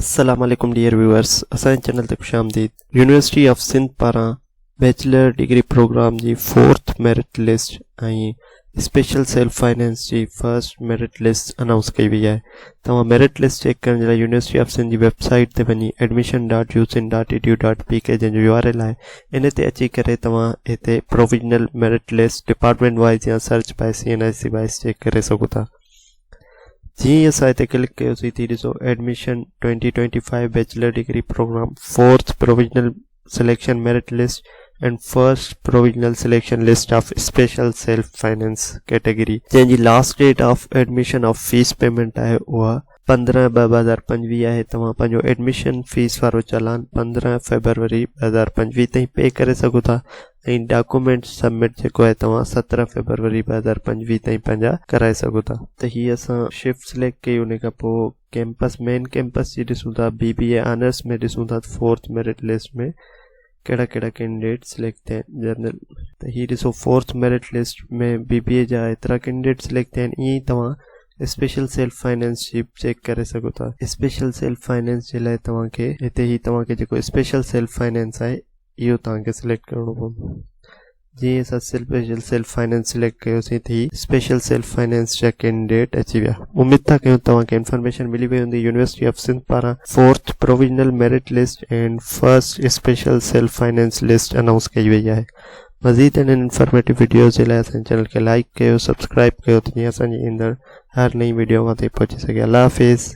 अस्सलाम वालेकुम dear viewers असांजे चैनल ते खुशामदीद। यूनिवर्सिटी ऑफ सिंध पारां बैचलर डिग्री प्रोग्राम जी 4th मेरिट लिस्ट ऐं स्पेशल सेल्फ फाइनेंस जी फर्स्ट मेरिट लिस्ट अनाउंस कई वई आहे। तव्हां मेरिट लिस्ट चेक करण जे लाइ यूनिवर्सिटी ऑफ सिंध जी वेबसाइट ते वञी admission.usin.edu.pk जंहिंजो URL आहे इन ते अची करे तव्हां हिते provisional merit list department wise या search by CNIC wise check करे सघो था। जी असां हिते क्लिक कयोसीं थी ॾिसो admission 2025 bachelor degree program 4th provisional selection merit list and first provisional selection list of special self finance category जंहिंजी last date of admission of fees payment आहे उहा 15/2025 आहे। तव्हां पंहिंजो एडमिशन फीस वारो चालान 15 फरवरी 2025 ताईं पे करे सघो था ऐं डॉक्यूमेंट सबमिट जेको आहे तव्हां 17 फरवरी 2025 ताईं पंहिंजा कराए सघो था। त हीअ असां शिफ्ट सिलेक्ट कई उन खां पोइ कैंपस मेन कैंपस जी ॾिसूं था। BBA ऑनर्स में ॾिसूं था 4th मेरिट लिस्ट में कहिड़ा कहिड़ा कैंडिडेट सिलेक्ट थिया आहिनि। जनरल त हीअ ॾिसो 4th मेरिट लिस्ट में BBA जा एतिरा कैंडिडेट सिलेक्ट थिया आहिनि। ईअं ई तव्हां स्पेशल सेल्फ फाइनेंस जी चेक करे सघो था। स्पेशल सेल्फ फाइनेंस जे लाइ तव्हांखे हिते ई तव्हांखे जेको स्पेशल सेल्फ फाइनेंस आहे इहो तव्हांखे सिलेक्ट करिणो पवंदो। जीअं असां स्पेशल सेल्फ फाइनेंस सिलेक्ट कयोसीं थी स्पेशल सेल्फ फाइनेंस जा कैंडिडेट अची विया। उमेद था कयूं तव्हांखे इंफॉर्मेशन मिली वई हूंदी। यूनिवर्सिटी ऑफ सिंध पारां 4th provisional merit list and first special self finance list announce कई वई आहे। मज़ीद इन इंफॉर्मेटिव वीडियोज़ जे लाइ असांजे चैनल खे लाइक कयो, सब्सक्राइब कयो त जीअं असांजी ईंदड़ हर नई वीडियो वहाँ ताईं पहुची सघे। अल्लाह हाफ़िज़।